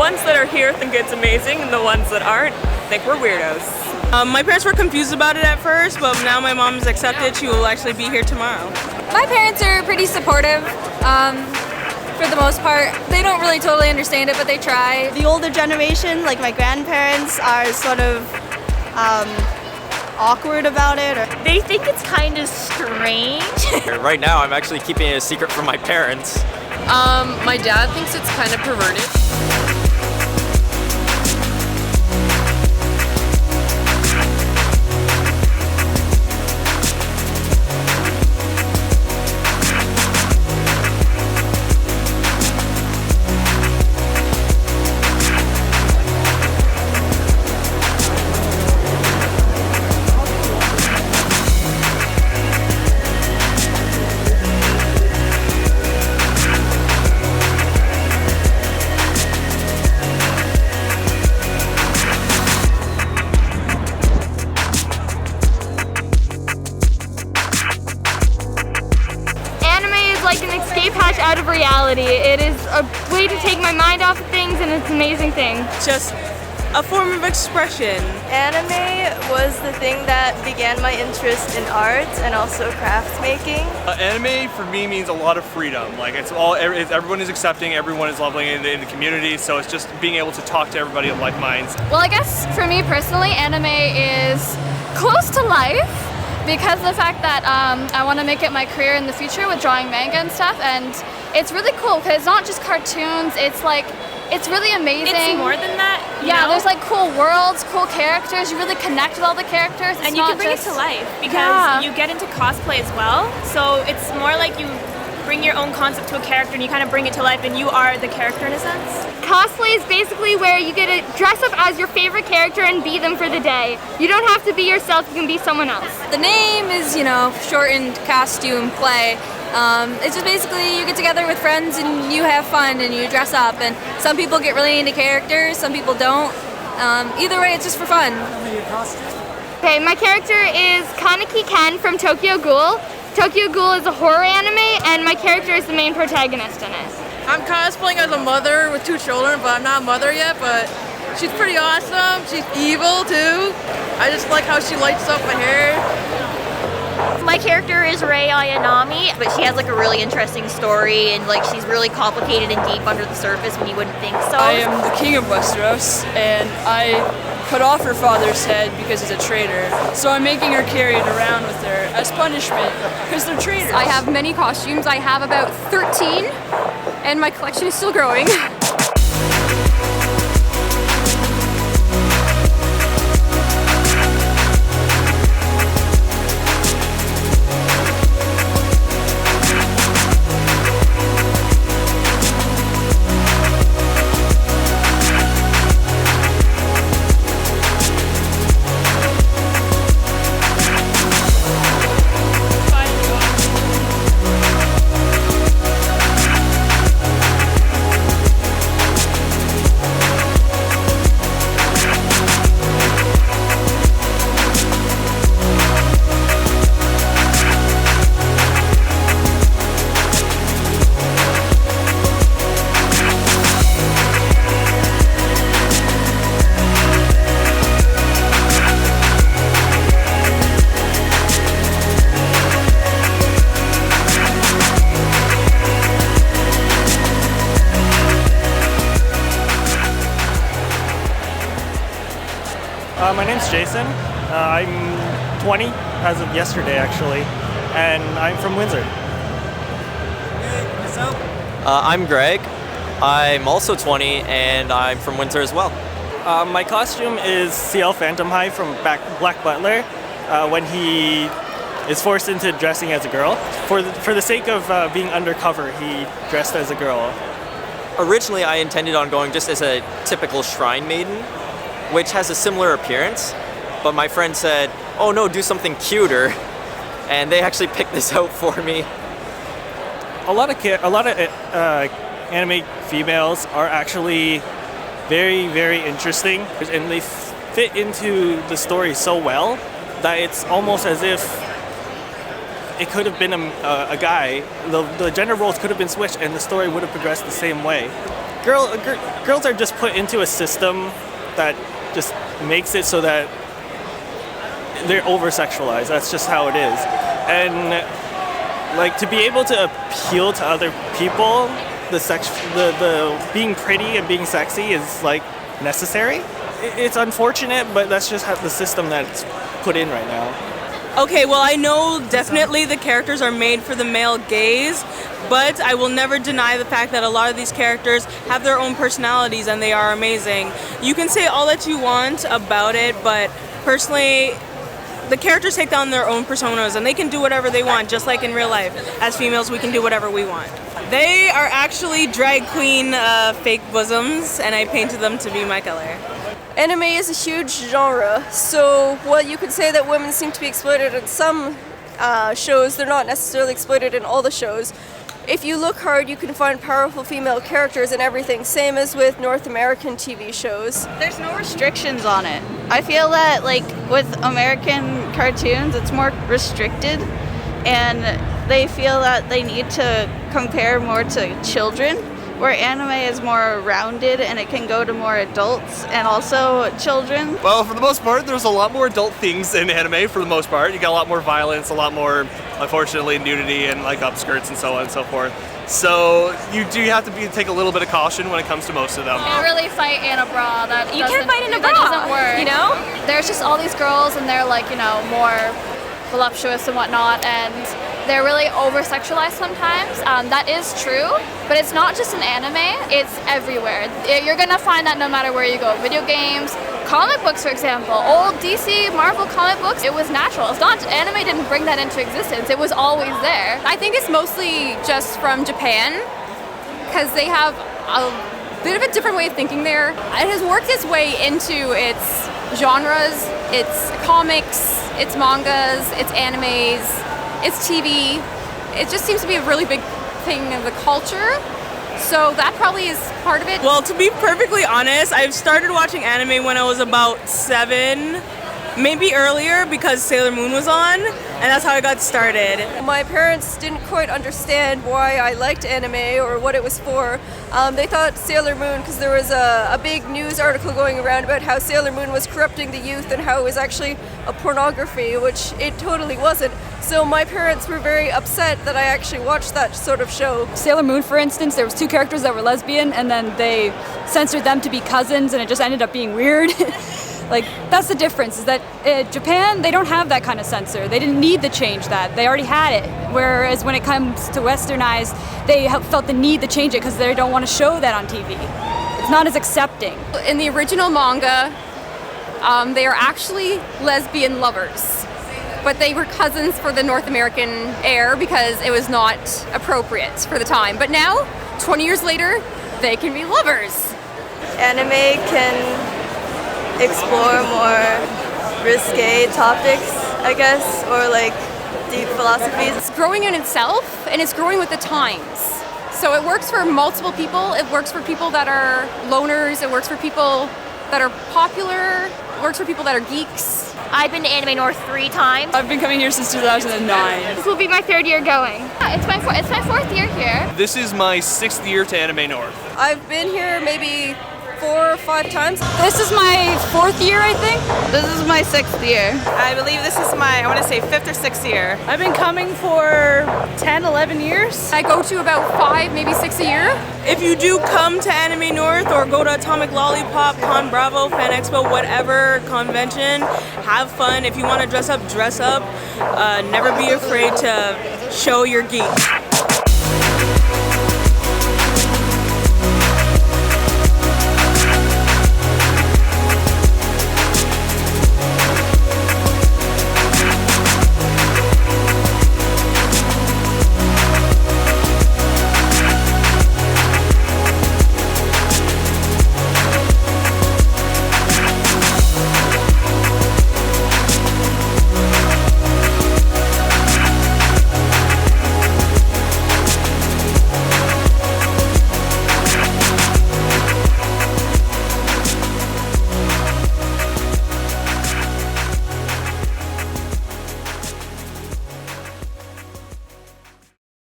ones that are here think it's amazing, and the ones that aren't think we're weirdos. My parents were confused about it at first, but now my mom's accepted. She will actually be here tomorrow. My parents are pretty supportive. For the most part, they don't really totally understand it, but they try. The older generation, like my grandparents, are sort of awkward about it. They think it's kind of strange. Right now, I'm actually keeping it a secret from my parents. My dad thinks it's kind of perverted. Like an escape hatch out of reality. It is a way to take my mind off of things, and it's an amazing thing. Just a form of expression. Anime was the thing that began my interest in art and also craft making. Anime for me means a lot of freedom. Like everyone is accepting, everyone is lovely in the community, so it's just being able to talk to everybody of like minds. Well, I guess for me personally, anime is close to life because of the fact that I want to make it my career in the future with drawing manga and stuff, and it's really cool because it's not just cartoons, it's really amazing. It's more than that. Yeah, there's like cool worlds, cool characters, you really connect with all the characters. And you can bring it to life because you get into cosplay as well, so it's more like you bring your own concept to a character and you kind of bring it to life and you are the character in a sense. Cosplay is basically where you get to dress up as your favorite character and be them for the day. You don't have to be yourself, you can be someone else. The name is, shortened costume play. It's just basically you get together with friends and you have fun and you dress up, and some people get really into characters, some people don't. Either way, it's just for fun. Okay, my character is Kaneki Ken from Tokyo Ghoul. Tokyo Ghoul is a horror anime, and my character is the main protagonist in it. I'm cosplaying as a mother with 2 children, but I'm not a mother yet, but she's pretty awesome. She's evil too. I just like how she lights up my hair. My character is Rei Ayanami, but she has like a really interesting story, and like she's really complicated and deep under the surface when you wouldn't think so. I am the king of Westeros, and I cut off her father's head because he's a traitor. So I'm making her carry it around with her as punishment because they're traitors. I have many costumes. I have about 13, and my collection is still growing. My name's Jason. I'm 20 as of yesterday, actually, and I'm from Windsor. I'm Greg. I'm also 20, and I'm from Windsor as well. My costume is CL Phantom High from Black Butler when he is forced into dressing as a girl. For the sake of being undercover, he dressed as a girl. Originally, I intended on going just as a typical shrine maiden, which has a similar appearance, but my friend said, "Oh no, do something cuter," and they actually picked this out for me. A lot of anime females are actually very, very interesting, and they fit into the story so well that it's almost as if it could have been a guy. The gender roles could have been switched and the story would have progressed the same way. girls are just put into a system that just makes it so that they're over-sexualized. That's just how it is. And like to be able to appeal to other people, the being pretty and being sexy is like necessary. It's unfortunate, but that's just how the system that's put in right now. Okay, well, I know definitely the characters are made for the male gaze, but I will never deny the fact that a lot of these characters have their own personalities and they are amazing. You can say all that you want about it, but personally, the characters take down their own personas and they can do whatever they want, just like in real life. As females, we can do whatever we want. They are actually drag queen fake bosoms, and I painted them to be my color. Anime is a huge genre, so while you could say that women seem to be exploited in some shows, they're not necessarily exploited in all the shows. If you look hard, you can find powerful female characters in everything, same as with North American TV shows. There's no restrictions on it. I feel that like with American cartoons, it's more restricted, and they feel that they need to compare more to children, where anime is more rounded and it can go to more adults and also children. Well, for the most part, there's a lot more adult things in anime for the most part. You got a lot more violence, a lot more, unfortunately, nudity and like upskirts and so on and so forth. So you do have to take a little bit of caution when it comes to most of them. You can't really fight in a bra. You can't fight in a bra. That doesn't work. You know? There's just all these girls and they're like, more voluptuous and whatnot, and they're really over-sexualized sometimes. That is true, but it's not just in anime, it's everywhere. You're gonna find that no matter where you go. Video games, comic books, for example. Old DC, Marvel comic books, it was natural. It's not, anime didn't bring that into existence, it was always there. I think it's mostly just from Japan, because they have a bit of a different way of thinking there. It has worked its way into its genres, its comics, its mangas, its animes, it's TV. It just seems to be a really big thing of the culture. So that probably is part of it. Well, to be perfectly honest, I've started watching anime when I was about 7, maybe earlier, because Sailor Moon was on, and that's how I got started. My parents didn't quite understand why I liked anime or what it was for. They thought Sailor Moon, because there was a big news article going around about how Sailor Moon was corrupting the youth and how it was actually a pornography, which it totally wasn't. So my parents were very upset that I actually watched that sort of show. Sailor Moon, for instance, there was 2 characters that were lesbian, and then they censored them to be cousins, and it just ended up being weird. Like, that's the difference, is that Japan, they don't have that kind of censor. They didn't need to change that. They already had it. Whereas when it comes to westernized, they felt the need to change it because they don't want to show that on TV. It's not as accepting. In the original manga, they are actually lesbian lovers, but they were cousins for the North American air because it was not appropriate for the time. But now, 20 years later, they can be lovers. Anime can explore more risque topics, I guess, or like deep philosophies. It's growing in itself, and it's growing with the times. So it works for multiple people. It works for people that are loners. It works for people that are popular. It works for people that are geeks. I've been to Anime North 3 times. I've been coming here since 2009. This will be my 3rd year going. It's my 4th year here. This is my 6th year to Anime North. I've been here maybe 4 or 5 times. This is my 4th year, I think. This is my 6th year. I believe this is my, I want to say 5th or 6th year. I've been coming for 10, 11 years. I go to about 5, maybe 6 a year. If you do come to Anime North or go to Atomic Lollipop, Con Bravo, Fan Expo, whatever convention, have fun. If you want to dress up, dress up. Never be afraid to show your geek.